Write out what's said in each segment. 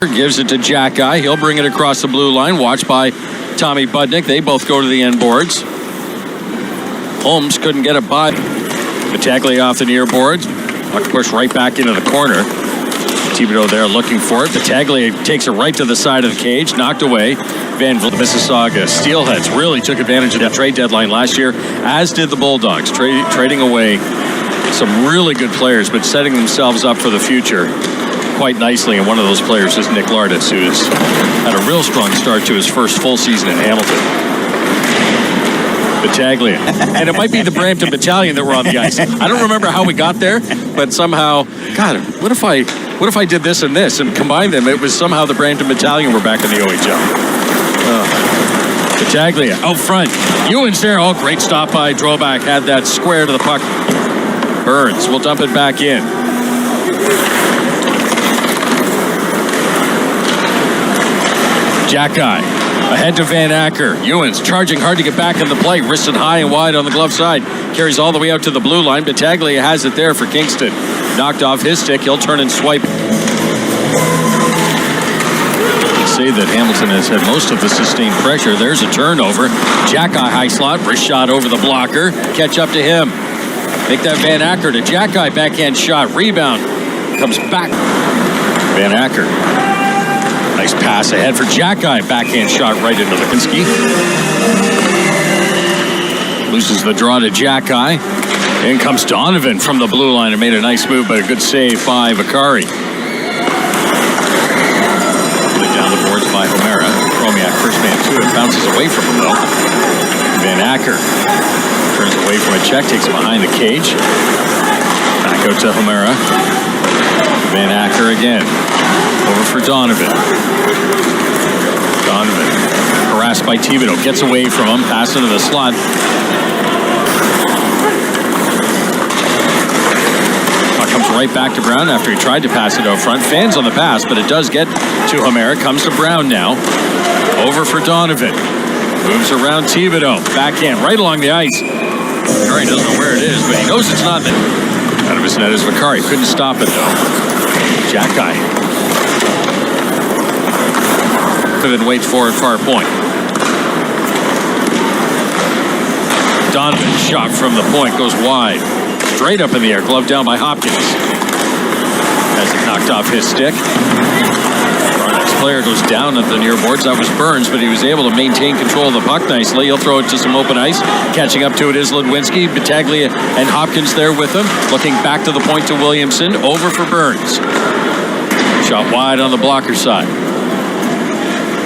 Gives it to Xhekaj. He'll bring it across the blue line. Watched by Tommy Budnick. They both go to the end boards. Holmes couldn't get it by. Battaglia off the near boards. Puck pushed right back into the corner. Thibodeau there looking for it. Battaglia takes it right to the side of the cage. Knocked away. Van Vliet, Mississauga Steelheads really took advantage of that trade deadline last year, as did the Bulldogs, trading away some really good players, but setting themselves up for the future quite nicely. And one of those players is Nick Lardis, who has had a real strong start to his first full season in Hamilton. Battaglia. And it might be the Brampton Battalion that were on the ice. I don't remember how we got there, but somehow, God, what if I did this and this and combined them? It was somehow the Brampton Battalion were back in the OHL. Battaglia out front. Ewan's there. Oh, great stop by Drovak. Had that square to the puck. Burns will dump it back in. Xhekaj ahead to Van Acker. Ewan's charging hard to get back in the play. Wristed high and wide on the glove side. Carries all the way out to the blue line. Battaglia has it there for Kingston. Knocked off his stick. He'll turn and swipe. Say that Hamilton has had most of the sustained pressure. There's a turnover. Xhekaj high slot. Wrist shot over the blocker. Catch up to him. Make that Van Acker to Xhekaj. Backhand shot. Rebound. Comes back. Van Acker. Nice pass ahead for Xhekaj. Backhand shot right into Lipinski. Loses the draw to Xhekaj. In comes Donovan from the blue line and made a nice move, but a good save by Vakari. Down the boards by Homera. Chromiak first man to it. Bounces away from him though. Van Acker turns away from a check. Takes it behind the cage. Back out to Homera. Van Acker again. Over for Donovan. Donovan harassed by Thibodeau. Gets away from him. Pass into the slot. Comes right back to Brown after he tried to pass it out front. Fans on the pass, but it does get to Homera. Comes to Brown now. Over for Donovan. Moves around Thibodeau. Backhand right along the ice. Vakari doesn't know where it is, but he knows it's not there. Out of his net is Vakari. Couldn't stop it though. Xhekaj. Then waits for at far point. Donovan shot from the point goes wide. Straight up in the air, glove down by Hopkins. Has it knocked off his stick. Our next player goes down at the near boards. That was Burns, but he was able to maintain control of the puck nicely. He'll throw it to some open ice. Catching up to it is Ludwinski. Battaglia and Hopkins there with him. Looking back to the point to Williamson. Over for Burns. Shot wide on the blocker side.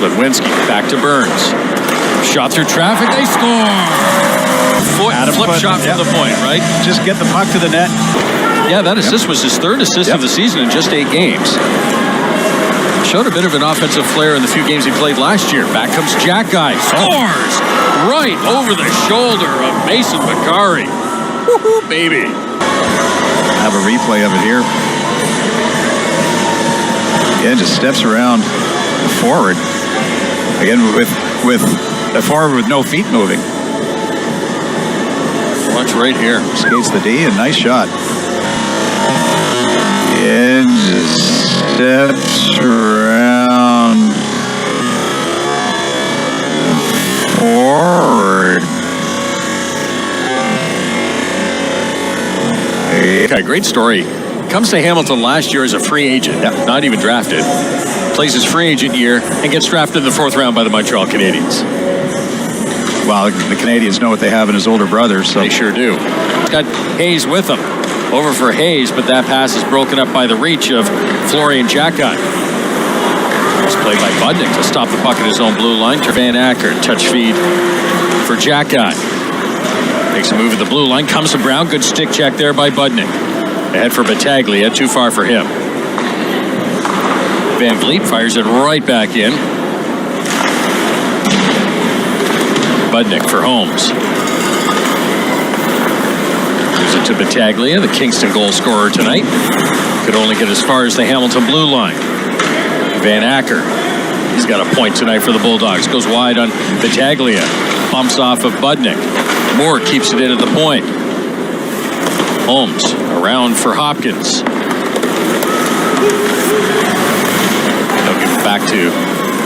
Ludwinski back to Burns. Shot through traffic. They score! Flip shot from the point, right? Just get the puck to the net. Yeah, that assist was his third assist of the season in just 8 games. Showed a bit of an offensive flair in the few games he played last year. Back comes Xhekaj. Scores! Right over the shoulder of Mason Vakari. Woohoo, baby. Have a replay of it here. Again, just steps around forward. Again, with a forward with no feet moving. Watch right here. Skates the D and nice shot. And just steps around forward. Okay, great story. Comes to Hamilton last year as a free agent, not even drafted. Plays his free agent year and gets drafted in the 4th round by the Montreal Canadiens. Well, the Canadians know what they have in his older brother, so they sure do. Got Hayes with him. Over for Hayes, but that pass is broken up by the reach of Florian Xhekaj. It's played by Budnick to stop the puck at his own blue line. To Van Acker, touch feed for Xhekaj. Makes a move at the blue line, comes to Brown. Good stick check there by Budnick. Ahead for Battaglia, too far for him. Van Vliet fires it right back in. Budnick for Holmes. Gives it to Battaglia, the Kingston goal scorer tonight. Could only get as far as the Hamilton blue line. Van Acker. He's got a point tonight for the Bulldogs. Goes wide on Battaglia. Bumps off of Budnick. Moore keeps it in at the point. Holmes around for Hopkins. They'll give to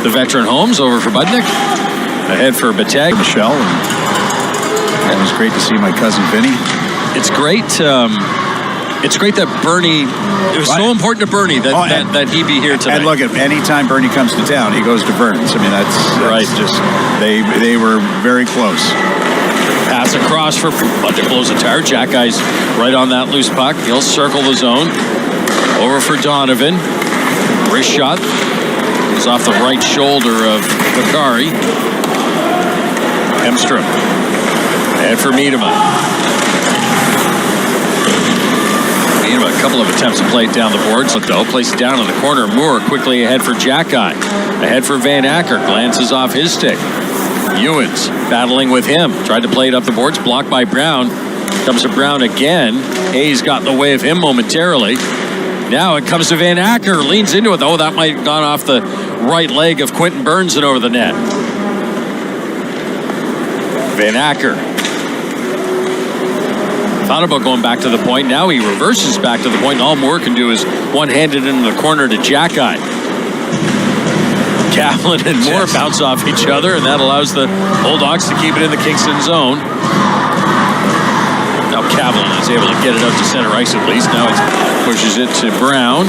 the veteran Holmes. Over for Budnick. Ahead for Batag. Michelle. And it was great to see my cousin Vinny. It's great. It's great that Bernie. It was so important to Bernie that he be here tonight. And look, at anytime Bernie comes to town, he goes to Burns. I mean, that's right. Just they were very close. Pass across for Budnick blows a tire. Xhekaj right on that loose puck. He'll circle the zone. Over for Donovan. Wrist shot. It's off the right shoulder of Bakari. Hemstrom. Ahead for Miedema. Miedema, a couple of attempts to play it down the boards, though. Plays it down in the corner. Moore quickly ahead for Xhekaj. Ahead for Van Acker. Glances off his stick. Ewens battling with him. Tried to play it up the boards. Blocked by Brown. Comes to Brown again. Hayes got in the way of him momentarily. Now it comes to Van Acker. Leans into it. Oh, that might have gone off the right leg of Quentin Burns and over the net. Van Acker. Thought about going back to the point. Now he reverses back to the point. All Moore can do is one-handed into the corner to Xhekaj. Kaplan and Moore bounce off each other, and that allows the Bulldogs to keep it in the Kingston zone. Now Kaplan is able to get it out to center ice at least. Now it pushes it to Brown.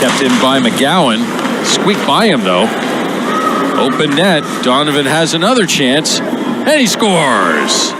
Kept in by McGowan. Squeaked by him, though. Open net. Donovan has another chance, and he scores.